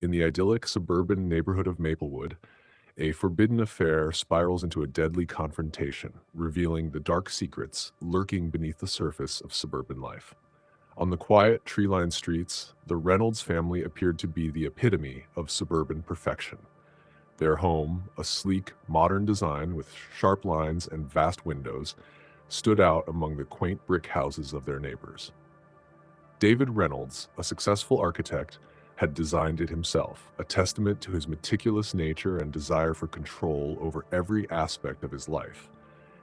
In the idyllic suburban neighborhood of Maplewood, a forbidden affair spirals into a deadly confrontation, revealing the dark secrets lurking beneath the surface of suburban life. On the quiet, tree-lined streets, the Reynolds family appeared to be the epitome of suburban perfection. Their home, a sleek, modern design with sharp lines and vast windows, stood out among the quaint brick houses of their neighbors. David Reynolds, a successful architect, had designed it himself, a testament to his meticulous nature and desire for control over every aspect of his life.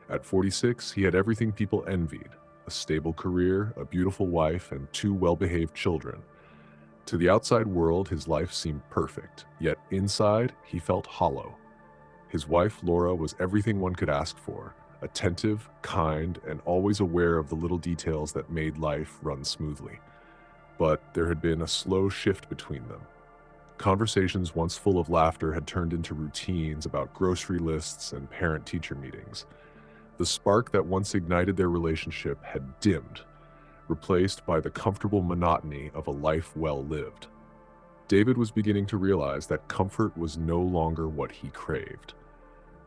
At 46, he had everything people envied: a stable career, a beautiful wife, and two well-behaved children. To the outside world, his life seemed perfect, yet inside, he felt hollow. His wife, Laura, was everything one could ask for: attentive, kind, and always aware of the little details that made life run smoothly. But there had been a slow shift between them. Conversations once full of laughter had turned into routines about grocery lists and parent-teacher meetings. The spark that once ignited their relationship had dimmed, replaced by the comfortable monotony of a life well lived. David was beginning to realize that comfort was no longer what he craved.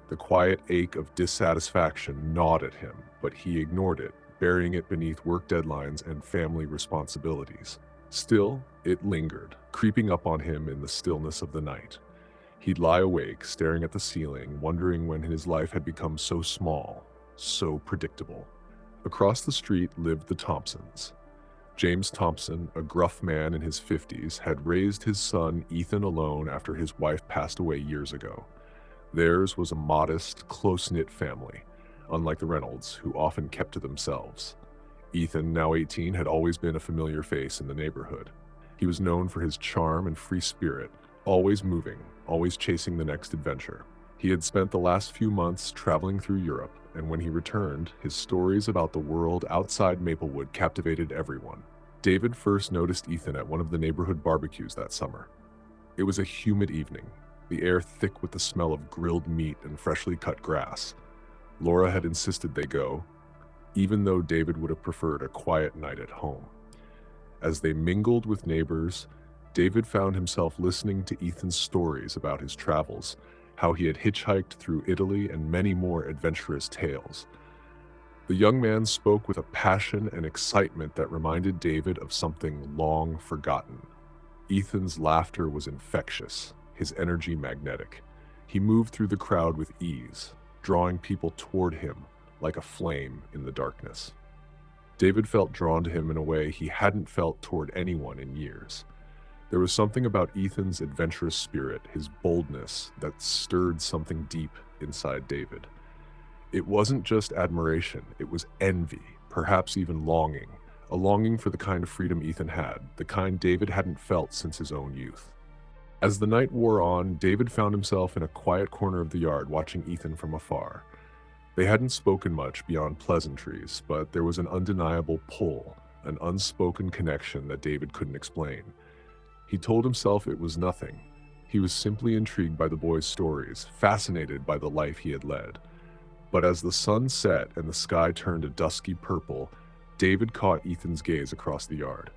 The quiet ache of dissatisfaction gnawed at him, but he ignored it, burying it beneath work deadlines and family responsibilities. Still, it lingered, creeping up on him in the stillness of the night. He'd lie awake, staring at the ceiling, wondering when his life had become so small, so predictable. Across the street lived the Thompsons. James Thompson, a gruff man in his 50s, had raised his son Ethan alone after his wife passed away years ago. Theirs was a modest, close-knit family, unlike the Reynolds, who often kept to themselves. Ethan, now 18, had always been a familiar face in the neighborhood. He was known for his charm and free spirit, always moving, always chasing the next adventure. He had spent the last few months traveling through Europe, and when he returned, his stories about the world outside Maplewood captivated everyone. David first noticed Ethan at one of the neighborhood barbecues that summer. It was a humid evening, the air thick with the smell of grilled meat and freshly cut grass. Laura had insisted they go, even though David would have preferred a quiet night at home. As they mingled with neighbors, David found himself listening to Ethan's stories about his travels, how he had hitchhiked through Italy, and many more adventurous tales. The young man spoke with a passion and excitement that reminded David of something long forgotten. Ethan's laughter was infectious, his energy magnetic. He moved through the crowd with ease, drawing people toward him like a flame in the darkness. David felt drawn to him in a way he hadn't felt toward anyone in years. There was something about Ethan's adventurous spirit, his boldness, that stirred something deep inside David. It wasn't just admiration, it was envy, perhaps even longing, a longing for the kind of freedom Ethan had, the kind David hadn't felt since his own youth. As the night wore on, David found himself in a quiet corner of the yard watching Ethan from afar. They hadn't spoken much beyond pleasantries, but there was an undeniable pull, an unspoken connection that David couldn't explain. He told himself it was nothing. He was simply intrigued by the boy's stories, fascinated by the life he had led. But as the sun set and the sky turned a dusky purple, David caught Ethan's gaze across the yard.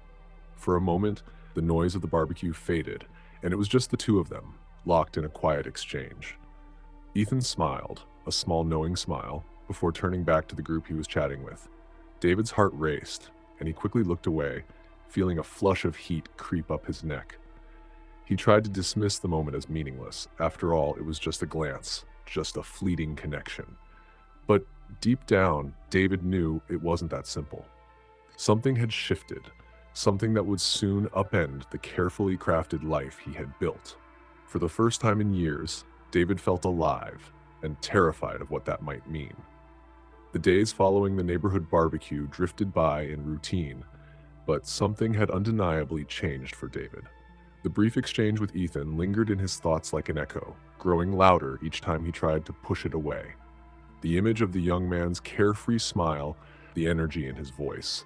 For a moment, the noise of the barbecue faded, and it was just the two of them, locked in a quiet exchange. Ethan smiled, a small knowing smile, before turning back to the group he was chatting with. David's heart raced, and he quickly looked away, feeling a flush of heat creep up his neck. He tried to dismiss the moment as meaningless. After all, it was just a glance, just a fleeting connection. But deep down, David knew it wasn't that simple. Something had shifted, something that would soon upend the carefully crafted life he had built. For the first time in years, David felt alive and terrified of what that might mean. The days following the neighborhood barbecue drifted by in routine, but something had undeniably changed for David. The brief exchange with Ethan lingered in his thoughts like an echo, growing louder each time he tried to push it away. The image of the young man's carefree smile, the energy in his voice,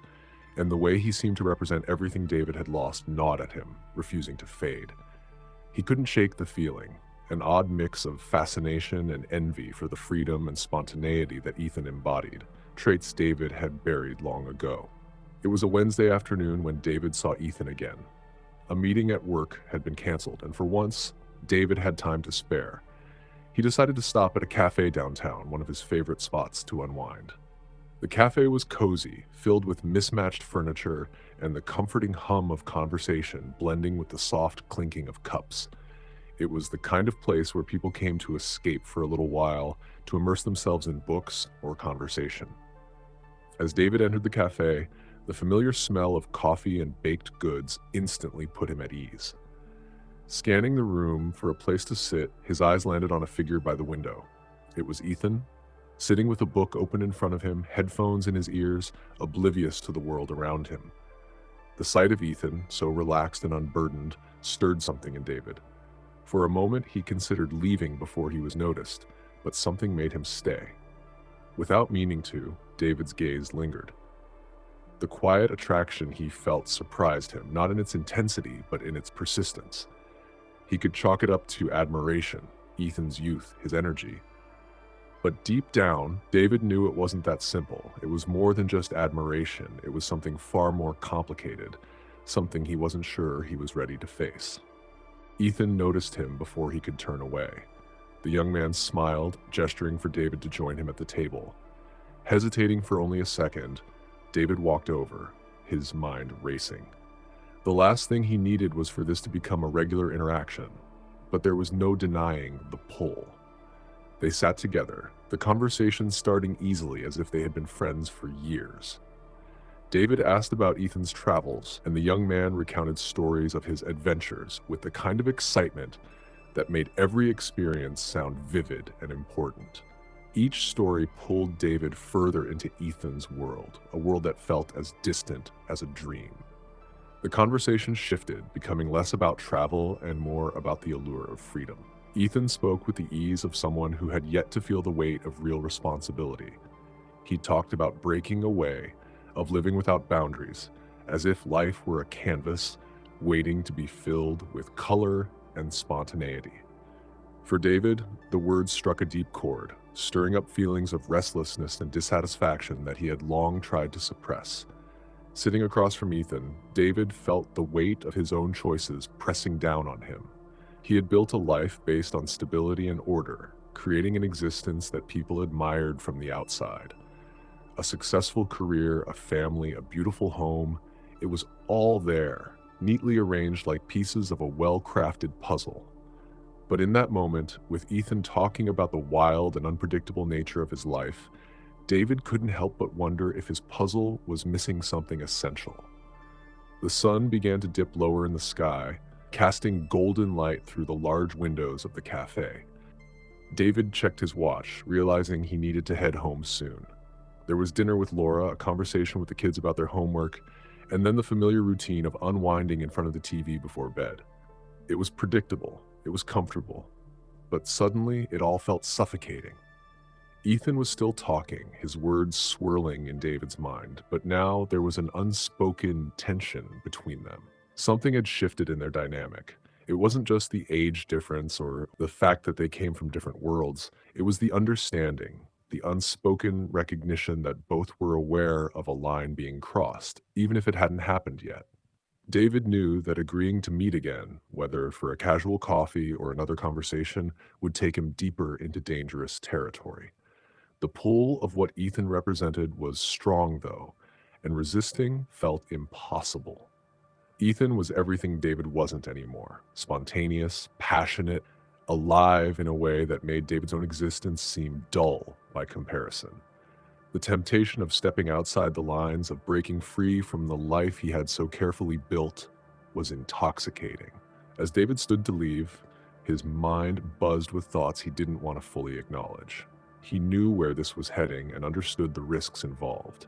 and the way he seemed to represent everything David had lost gnawed at him, refusing to fade. He couldn't shake the feeling, an odd mix of fascination and envy for the freedom and spontaneity that Ethan embodied, traits David had buried long ago. It was a Wednesday afternoon when David saw Ethan again. A meeting at work had been canceled, and for once, David had time to spare. He decided to stop at a cafe downtown, one of his favorite spots to unwind. The cafe was cozy, filled with mismatched furniture and the comforting hum of conversation blending with the soft clinking of cups. It was the kind of place where people came to escape for a little while, to immerse themselves in books or conversation. As David entered the cafe, the familiar smell of coffee and baked goods instantly put him at ease. Scanning the room for a place to sit, his eyes landed on a figure by the window. It was Ethan, sitting with a book open in front of him, headphones in his ears, oblivious to the world around him. The sight of Ethan, so relaxed and unburdened, stirred something in David. For a moment, he considered leaving before he was noticed, but something made him stay. Without meaning to, David's gaze lingered. The quiet attraction he felt surprised him, not in its intensity, but in its persistence. He could chalk it up to admiration, Ethan's youth, his energy. But deep down, David knew it wasn't that simple. It was more than just admiration. It was something far more complicated, something he wasn't sure he was ready to face. Ethan noticed him before he could turn away. The young man smiled, gesturing for David to join him at the table. Hesitating for only a second, David walked over, his mind racing. The last thing he needed was for this to become a regular interaction, but there was no denying the pull. They sat together, the conversation starting easily as if they had been friends for years. David asked about Ethan's travels, and the young man recounted stories of his adventures with the kind of excitement that made every experience sound vivid and important. Each story pulled David further into Ethan's world, a world that felt as distant as a dream. The conversation shifted, becoming less about travel and more about the allure of freedom. Ethan spoke with the ease of someone who had yet to feel the weight of real responsibility. He talked about breaking away, of living without boundaries, as if life were a canvas waiting to be filled with color and spontaneity. For David, the words struck a deep chord, stirring up feelings of restlessness and dissatisfaction that he had long tried to suppress. Sitting across from Ethan, David felt the weight of his own choices pressing down on him. He had built a life based on stability and order, creating an existence that people admired from the outside. A successful career, a family, a beautiful home, it was all there, neatly arranged like pieces of a well-crafted puzzle. But in that moment, with Ethan talking about the wild and unpredictable nature of his life, David couldn't help but wonder if his puzzle was missing something essential. The sun began to dip lower in the sky, casting golden light through the large windows of the cafe. David checked his watch, realizing he needed to head home soon. There was dinner with Laura, a conversation with the kids about their homework, and then the familiar routine of unwinding in front of the TV before bed. It was predictable, it was comfortable, but suddenly it all felt suffocating. Ethan was still talking, his words swirling in David's mind, but now there was an unspoken tension between them. Something had shifted in their dynamic. It wasn't just the age difference or the fact that they came from different worlds. It was the understanding, the unspoken recognition that both were aware of a line being crossed, even if it hadn't happened yet. David knew that agreeing to meet again, whether for a casual coffee or another conversation, would take him deeper into dangerous territory. The pull of what Ethan represented was strong, though, and resisting felt impossible. Ethan was everything David wasn't anymore: spontaneous, passionate, alive in a way that made David's own existence seem dull by comparison. The temptation of stepping outside the lines, of breaking free from the life he had so carefully built, was intoxicating. As David stood to leave, his mind buzzed with thoughts he didn't want to fully acknowledge. He knew where this was heading and understood the risks involved.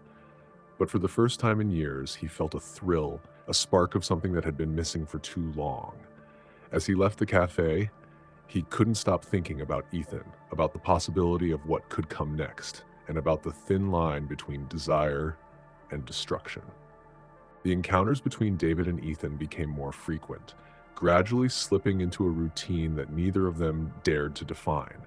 But for the first time in years, he felt a thrill, a spark of something that had been missing for too long. As he left the cafe, he couldn't stop thinking about Ethan, about the possibility of what could come next, and about the thin line between desire and destruction. The encounters between David and Ethan became more frequent, gradually slipping into a routine that neither of them dared to define.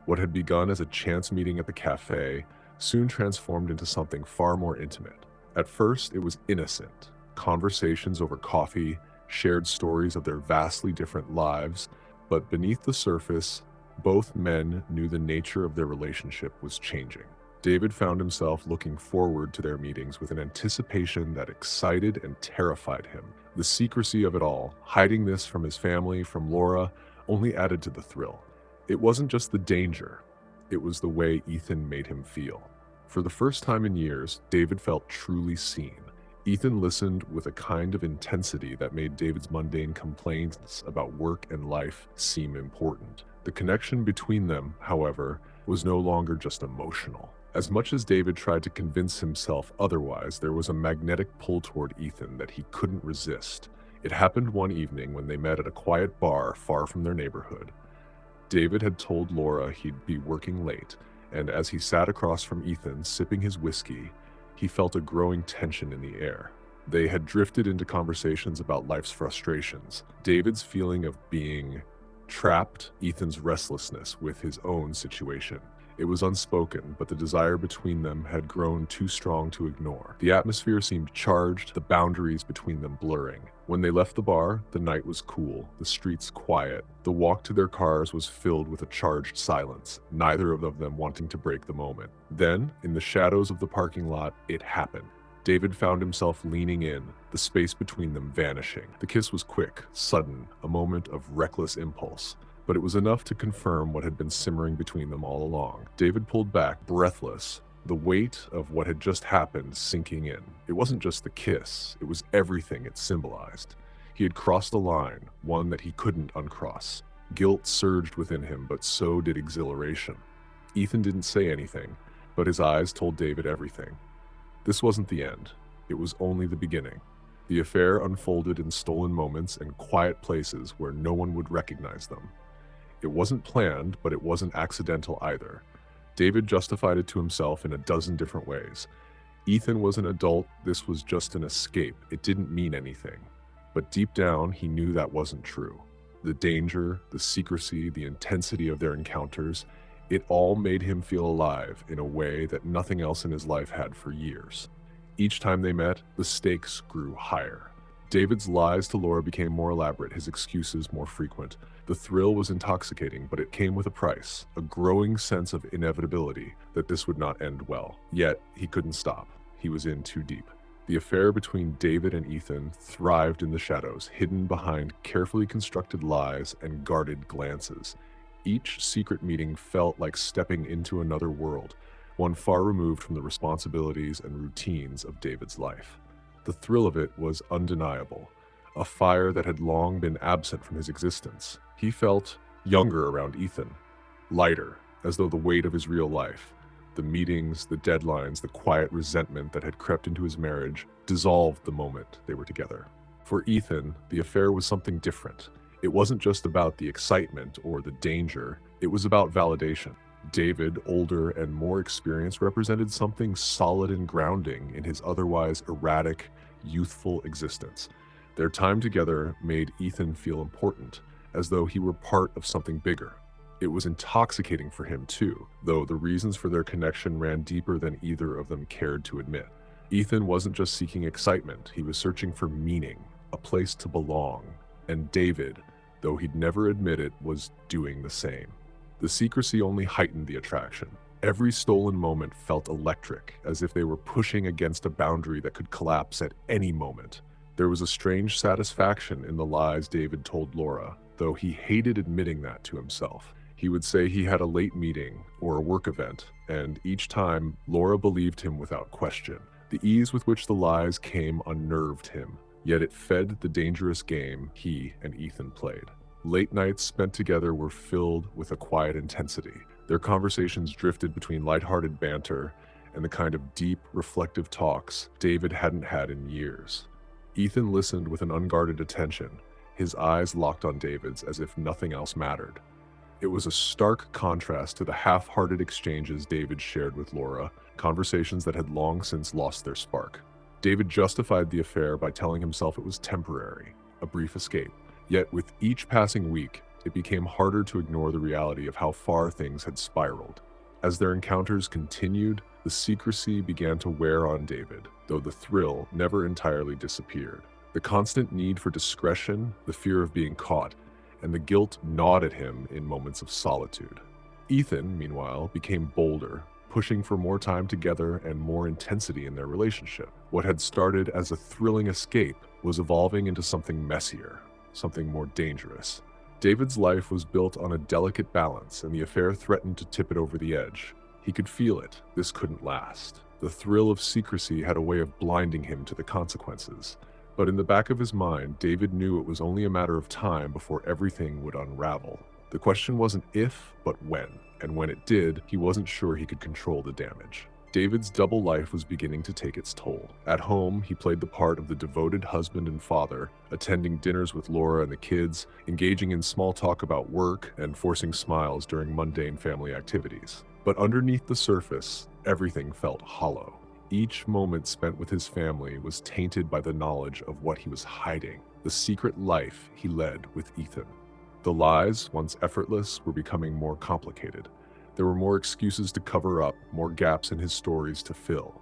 What had begun as a chance meeting at the cafe soon transformed into something far more intimate. At first, it was innocent, conversations over coffee, shared stories of their vastly different lives, but beneath the surface, both men knew the nature of their relationship was changing. David found himself looking forward to their meetings with an anticipation that excited and terrified him. The secrecy of it all, hiding this from his family, from Laura, only added to the thrill. It wasn't just the danger, it was the way Ethan made him feel. For the first time in years, David felt truly seen. Ethan listened with a kind of intensity that made David's mundane complaints about work and life seem important. The connection between them, however, was no longer just emotional. As much as David tried to convince himself otherwise, there was a magnetic pull toward Ethan that he couldn't resist. It happened one evening when they met at a quiet bar far from their neighborhood. David had told Laura he'd be working late, and as he sat across from Ethan, sipping his whiskey, he felt a growing tension in the air. They had drifted into conversations about life's frustrations, David's feeling of being trapped, Ethan's restlessness with his own situation. It was unspoken, but the desire between them had grown too strong to ignore. The atmosphere seemed charged, the boundaries between them blurring. When they left the bar, the night was cool, the streets quiet. The walk to their cars was filled with a charged silence, neither of them wanting to break the moment. Then, in the shadows of the parking lot, it happened. David found himself leaning in, the space between them vanishing. The kiss was quick, sudden, a moment of reckless impulse. But it was enough to confirm what had been simmering between them all along. David pulled back, breathless, the weight of what had just happened sinking in. It wasn't just the kiss, it was everything it symbolized. He had crossed a line, one that he couldn't uncross. Guilt surged within him, but so did exhilaration. Ethan didn't say anything, but his eyes told David everything. This wasn't the end. It was only the beginning. The affair unfolded in stolen moments and quiet places where no one would recognize them. It wasn't planned, but it wasn't accidental either. David justified it to himself in a dozen different ways. Ethan was an adult, this was just an escape, it didn't mean anything. But deep down, he knew that wasn't true. The danger, the secrecy, the intensity of their encounters, it all made him feel alive in a way that nothing else in his life had for years. Each time they met, the stakes grew higher. David's lies to Laura became more elaborate, his excuses more frequent. The thrill was intoxicating, but it came with a price, a growing sense of inevitability that this would not end well. Yet, he couldn't stop. He was in too deep. The affair between David and Ethan thrived in the shadows, hidden behind carefully constructed lies and guarded glances. Each secret meeting felt like stepping into another world, one far removed from the responsibilities and routines of David's life. The thrill of it was undeniable, a fire that had long been absent from his existence. He felt younger around Ethan, lighter, as though the weight of his real life, the meetings, the deadlines, the quiet resentment that had crept into his marriage, dissolved the moment they were together. For Ethan, the affair was something different. It wasn't just about the excitement or the danger, it was about validation. David, older and more experienced, represented something solid and grounding in his otherwise erratic, youthful existence. Their time together made Ethan feel important, as though he were part of something bigger. It was intoxicating for him too, though the reasons for their connection ran deeper than either of them cared to admit. Ethan wasn't just seeking excitement, he was searching for meaning, a place to belong. And David, though he'd never admit it, was doing the same. The secrecy only heightened the attraction. Every stolen moment felt electric, as if they were pushing against a boundary that could collapse at any moment. There was a strange satisfaction in the lies David told Laura, though he hated admitting that to himself. He would say he had a late meeting or a work event, and each time, Laura believed him without question. The ease with which the lies came unnerved him, yet it fed the dangerous game he and Ethan played. Late nights spent together were filled with a quiet intensity. Their conversations drifted between lighthearted banter and the kind of deep, reflective talks David hadn't had in years. Ethan listened with an unguarded attention, his eyes locked on David's as if nothing else mattered. It was a stark contrast to the half-hearted exchanges David shared with Laura, conversations that had long since lost their spark. David justified the affair by telling himself it was temporary, a brief escape. Yet with each passing week, it became harder to ignore the reality of how far things had spiraled. As their encounters continued, the secrecy began to wear on David, though the thrill never entirely disappeared. The constant need for discretion, the fear of being caught, and the guilt gnawed at him in moments of solitude. Ethan, meanwhile, became bolder, pushing for more time together and more intensity in their relationship. What had started as a thrilling escape was evolving into something messier, something more dangerous. David's life was built on a delicate balance, and the affair threatened to tip it over the edge. He could feel it. This couldn't last. The thrill of secrecy had a way of blinding him to the consequences. But in the back of his mind, David knew it was only a matter of time before everything would unravel. The question wasn't if, but when. And when it did, he wasn't sure he could control the damage. David's double life was beginning to take its toll. At home, he played the part of the devoted husband and father, attending dinners with Laura and the kids, engaging in small talk about work, and forcing smiles during mundane family activities. But underneath the surface, everything felt hollow. Each moment spent with his family was tainted by the knowledge of what he was hiding, the secret life he led with Ethan. The lies, once effortless, were becoming more complicated. There were more excuses to cover up, more gaps in his stories to fill.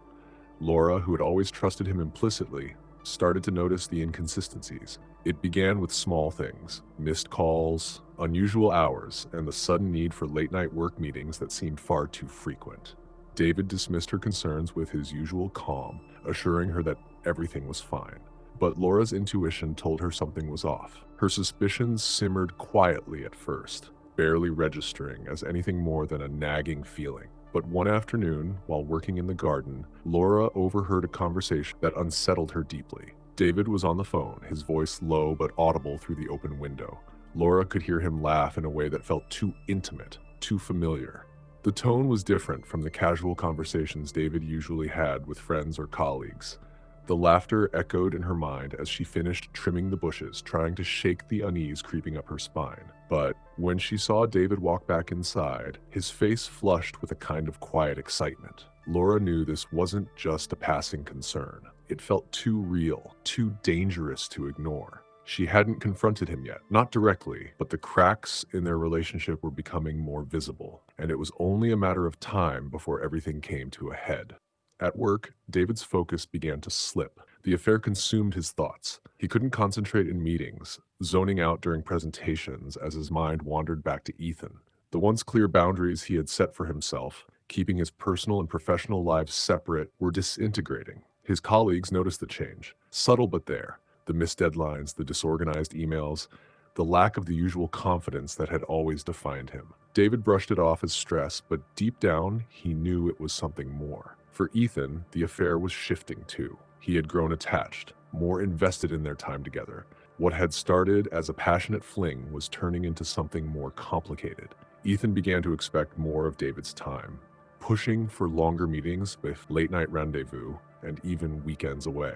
Laura, who had always trusted him implicitly, started to notice the inconsistencies. It began with small things: missed calls, unusual hours, and the sudden need for late-night work meetings that seemed far too frequent. David dismissed her concerns with his usual calm, assuring her that everything was fine. But Laura's intuition told her something was off. Her suspicions simmered quietly at first, barely registering as anything more than a nagging feeling. But one afternoon, while working in the garden, Laura overheard a conversation that unsettled her deeply. David was on the phone, his voice low but audible through the open window. Laura could hear him laugh in a way that felt too intimate, too familiar. The tone was different from the casual conversations David usually had with friends or colleagues. The laughter echoed in her mind as she finished trimming the bushes, trying to shake the unease creeping up her spine. But when she saw David walk back inside, his face flushed with a kind of quiet excitement. Laura knew this wasn't just a passing concern. It felt too real, too dangerous to ignore. She hadn't confronted him yet, not directly, but the cracks in their relationship were becoming more visible, and it was only a matter of time before everything came to a head. At work, David's focus began to slip. The affair consumed his thoughts. He couldn't concentrate in meetings, zoning out during presentations as his mind wandered back to Ethan. The once clear boundaries he had set for himself, keeping his personal and professional lives separate, were disintegrating. His colleagues noticed the change, subtle but there. The missed deadlines, the disorganized emails, the lack of the usual confidence that had always defined him. David brushed it off as stress, but deep down, he knew it was something more. For Ethan, the affair was shifting too. He had grown attached, more invested in their time together. What had started as a passionate fling was turning into something more complicated. Ethan began to expect more of David's time, pushing for longer meetings with late-night rendezvous and even weekends away.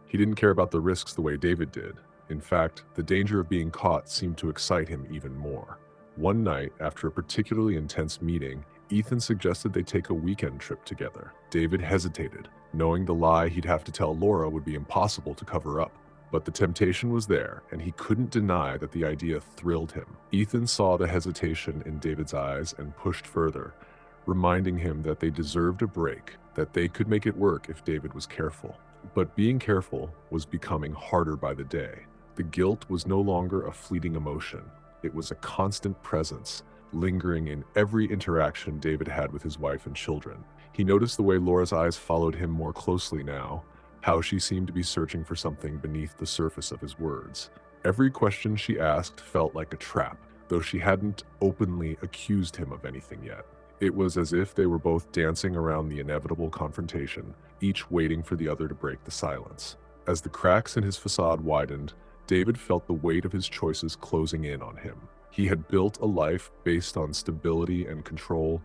He didn't care about the risks the way David did. In fact, the danger of being caught seemed to excite him even more. One night, after a particularly intense meeting, Ethan suggested they take a weekend trip together. David hesitated, knowing the lie he'd have to tell Laura would be impossible to cover up. But the temptation was there, and he couldn't deny that the idea thrilled him. Ethan saw the hesitation in David's eyes and pushed further, reminding him that they deserved a break, that they could make it work if David was careful. But being careful was becoming harder by the day. The guilt was no longer a fleeting emotion. It was a constant presence, lingering in every interaction David had with his wife and children. He noticed the way Laura's eyes followed him more closely now, how she seemed to be searching for something beneath the surface of his words. Every question she asked felt like a trap, though she hadn't openly accused him of anything yet. It was as if they were both dancing around the inevitable confrontation, each waiting for the other to break the silence. As the cracks in his facade widened, David felt the weight of his choices closing in on him. He had built a life based on stability and control,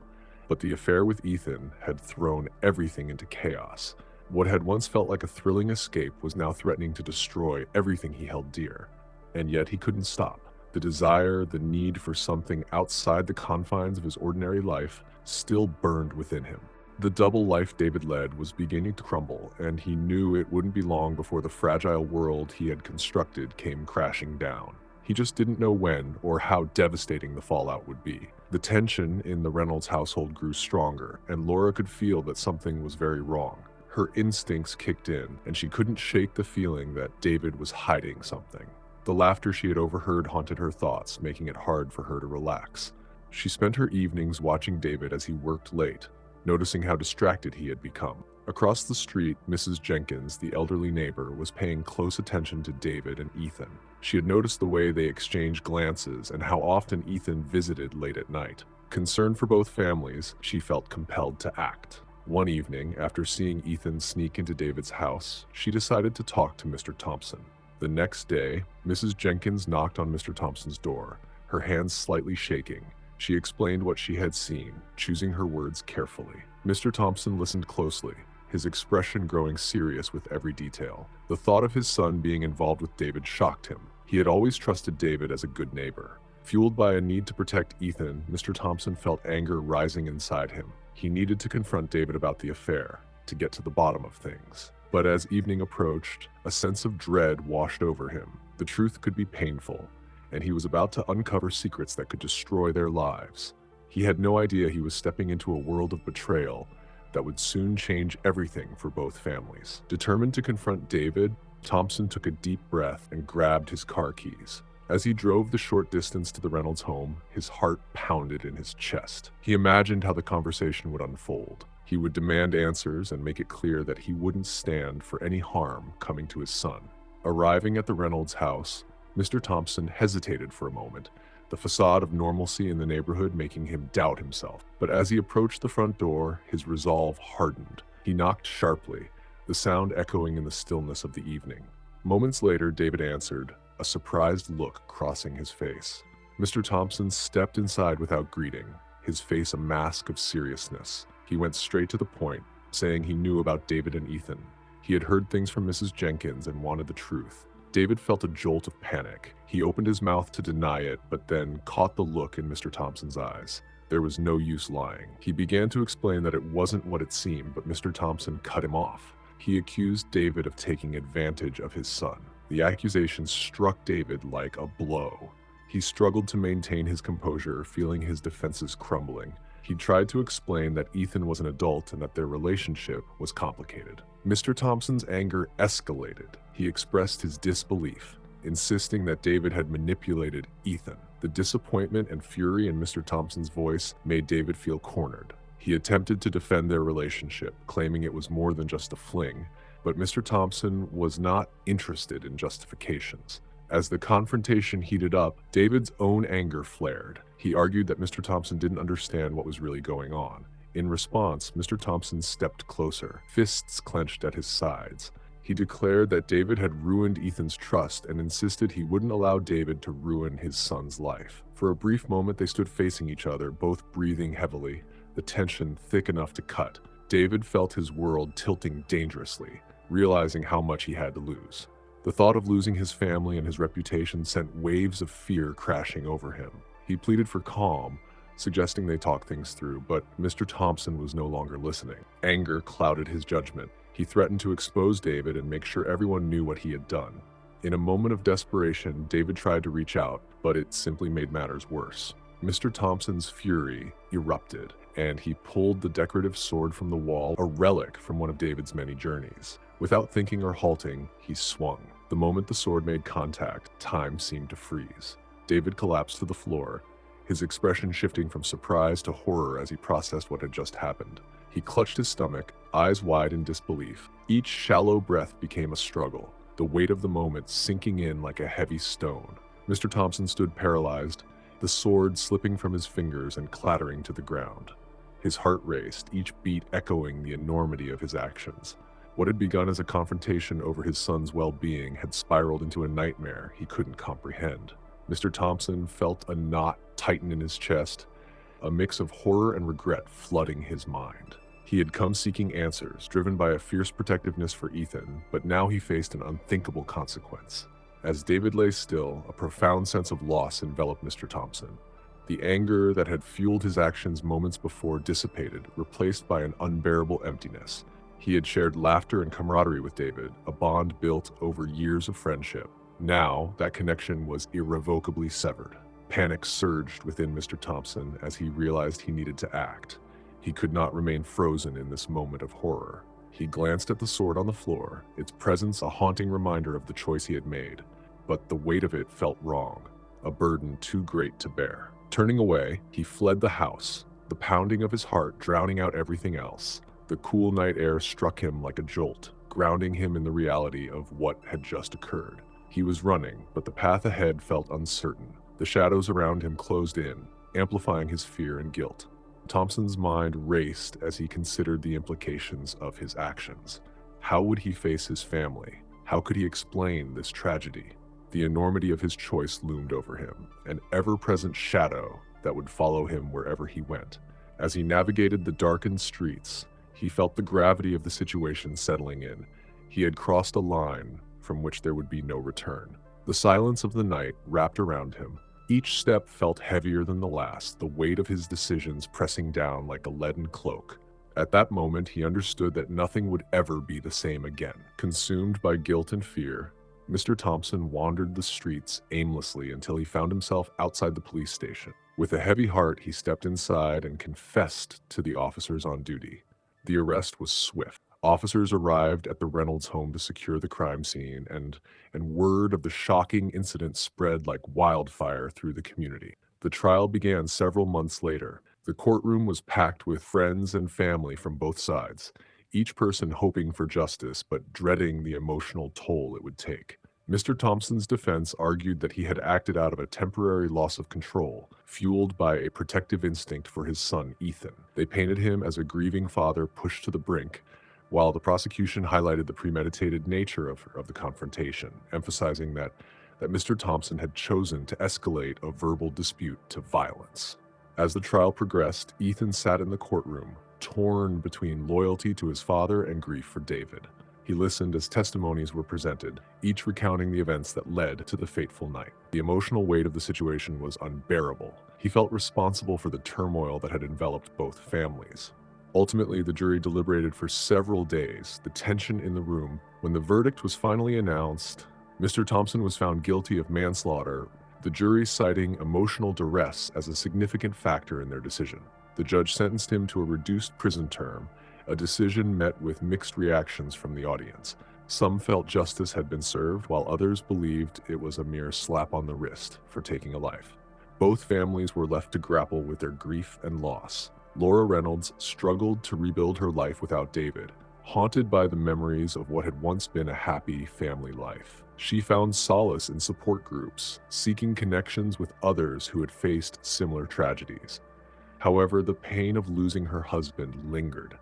but the affair with Ethan had thrown everything into chaos. What had once felt like a thrilling escape was now threatening to destroy everything he held dear. And yet he couldn't stop. The desire, the need for something outside the confines of his ordinary life still burned within him. The double life David led was beginning to crumble, and he knew it wouldn't be long before the fragile world he had constructed came crashing down. He just didn't know when or how devastating the fallout would be. The tension in the Reynolds household grew stronger, and Laura could feel that something was very wrong. Her instincts kicked in, and she couldn't shake the feeling that David was hiding something. The laughter she had overheard haunted her thoughts, making it hard for her to relax. She spent her evenings watching David as he worked late, noticing how distracted he had become. Across the street, Mrs. Jenkins, the elderly neighbor, was paying close attention to David and Ethan. She had noticed the way they exchanged glances and how often Ethan visited late at night. Concerned for both families, she felt compelled to act. One evening, after seeing Ethan sneak into David's house, she decided to talk to Mr. Thompson. The next day, Mrs. Jenkins knocked on Mr. Thompson's door, her hands slightly shaking. She explained what she had seen, choosing her words carefully. Mr. Thompson listened closely, his expression growing serious with every detail. The thought of his son being involved with David shocked him. He had always trusted David as a good neighbor. Fueled by a need to protect Ethan, Mr. Thompson felt anger rising inside him. He needed to confront David about the affair, to get to the bottom of things. But as evening approached, a sense of dread washed over him. The truth could be painful, and he was about to uncover secrets that could destroy their lives. He had no idea he was stepping into a world of betrayal that would soon change everything for both families. Determined to confront David, Thompson took a deep breath and grabbed his car keys. As he drove the short distance to the Reynolds home, his heart pounded in his chest. He imagined how the conversation would unfold. He would demand answers and make it clear that he wouldn't stand for any harm coming to his son. Arriving at the Reynolds house, Mr. Thompson hesitated for a moment, the facade of normalcy in the neighborhood making him doubt himself. But as he approached the front door, his resolve hardened. He knocked sharply, the sound echoing in the stillness of the evening. Moments later, David answered, a surprised look crossing his face. Mr. Thompson stepped inside without greeting, his face a mask of seriousness. He went straight to the point, saying he knew about David and Ethan. He had heard things from Mrs. Jenkins and wanted the truth. David felt a jolt of panic. He opened his mouth to deny it, but then caught the look in Mr. Thompson's eyes. There was no use lying. He began to explain that it wasn't what it seemed, but Mr. Thompson cut him off. He accused David of taking advantage of his son. The accusation struck David like a blow. He struggled to maintain his composure, feeling his defenses crumbling. He tried to explain that Ethan was an adult and that their relationship was complicated. Mr. Thompson's anger escalated. He expressed his disbelief, insisting that David had manipulated Ethan. The disappointment and fury in Mr. Thompson's voice made David feel cornered. He attempted to defend their relationship, claiming it was more than just a fling, but Mr. Thompson was not interested in justifications. As the confrontation heated up, David's own anger flared. He argued that Mr. Thompson didn't understand what was really going on. In response, Mr. Thompson stepped closer, fists clenched at his sides. He declared that David had ruined Ethan's trust and insisted he wouldn't allow David to ruin his son's life. For a brief moment, they stood facing each other, both breathing heavily, the tension thick enough to cut. David felt his world tilting dangerously, realizing how much he had to lose. The thought of losing his family and his reputation sent waves of fear crashing over him. He pleaded for calm, suggesting they talk things through, but Mr. Thompson was no longer listening. Anger clouded his judgment. He threatened to expose David and make sure everyone knew what he had done. In a moment of desperation, David tried to reach out, but it simply made matters worse. Mr. Thompson's fury erupted, and he pulled the decorative sword from the wall, a relic from one of David's many journeys. Without thinking or halting, he swung. The moment the sword made contact, time seemed to freeze. David collapsed to the floor, his expression shifting from surprise to horror as he processed what had just happened. He clutched his stomach, eyes wide in disbelief. Each shallow breath became a struggle, the weight of the moment sinking in like a heavy stone. Mr. Thompson stood paralyzed, the sword slipping from his fingers and clattering to the ground. His heart raced, each beat echoing the enormity of his actions. What had begun as a confrontation over his son's well-being had spiraled into a nightmare he couldn't comprehend. Mr. Thompson felt a knot tighten in his chest, a mix of horror and regret flooding his mind. He had come seeking answers, driven by a fierce protectiveness for Ethan, but now he faced an unthinkable consequence. As David lay still, a profound sense of loss enveloped Mr. Thompson. The anger that had fueled his actions moments before dissipated, replaced by an unbearable emptiness. He had shared laughter and camaraderie with David, a bond built over years of friendship. Now, that connection was irrevocably severed. Panic surged within Mr. Thompson as he realized he needed to act. He could not remain frozen in this moment of horror. He glanced at the sword on the floor, its presence a haunting reminder of the choice he had made. But the weight of it felt wrong, a burden too great to bear. Turning away, he fled the house, the pounding of his heart drowning out everything else. The cool night air struck him like a jolt, grounding him in the reality of what had just occurred. He was running, but the path ahead felt uncertain. The shadows around him closed in, amplifying his fear and guilt. Thompson's mind raced as he considered the implications of his actions. How would he face his family? How could he explain this tragedy? The enormity of his choice loomed over him, an ever-present shadow that would follow him wherever he went. As he navigated the darkened streets, he felt the gravity of the situation settling in. He had crossed a line from which there would be no return. The silence of the night wrapped around him. Each step felt heavier than the last, the weight of his decisions pressing down like a leaden cloak. At that moment, he understood that nothing would ever be the same again. Consumed by guilt and fear, Mr. Thompson wandered the streets aimlessly until he found himself outside the police station. With a heavy heart, he stepped inside and confessed to the officers on duty. The arrest was swift. Officers arrived at the Reynolds home to secure the crime scene, and word of the shocking incident spread like wildfire through the community. The trial began several months later. The courtroom was packed with friends and family from both sides, each person hoping for justice but dreading the emotional toll it would take. Mr. Thompson's defense argued that he had acted out of a temporary loss of control, fueled by a protective instinct for his son, Ethan. They painted him as a grieving father pushed to the brink, while the prosecution highlighted the premeditated nature of the confrontation, emphasizing that Mr. Thompson had chosen to escalate a verbal dispute to violence. As the trial progressed, Ethan sat in the courtroom, torn between loyalty to his father and grief for David. He listened as testimonies were presented, each recounting the events that led to the fateful night. The emotional weight of the situation was unbearable. He felt responsible for the turmoil that had enveloped both families. Ultimately, the jury deliberated for several days, the tension in the room. When the verdict was finally announced, Mr. Thompson was found guilty of manslaughter, the jury citing emotional duress as a significant factor in their decision. The judge sentenced him to a reduced prison term, a decision met with mixed reactions from the audience. Some felt justice had been served, while others believed it was a mere slap on the wrist for taking a life. Both families were left to grapple with their grief and loss. Laura Reynolds struggled to rebuild her life without David, haunted by the memories of what had once been a happy family life. She found solace in support groups, seeking connections with others who had faced similar tragedies. However, the pain of losing her husband lingered,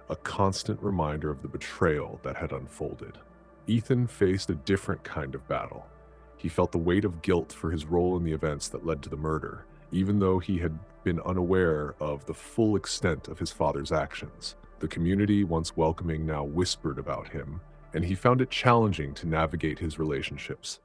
a constant reminder of the betrayal that had unfolded. Ethan faced a different kind of battle. He felt the weight of guilt for his role in the events that led to the murder, even though he had been unaware of the full extent of his father's actions. The community, once welcoming, now whispered about him, and he found it challenging to navigate his relationships.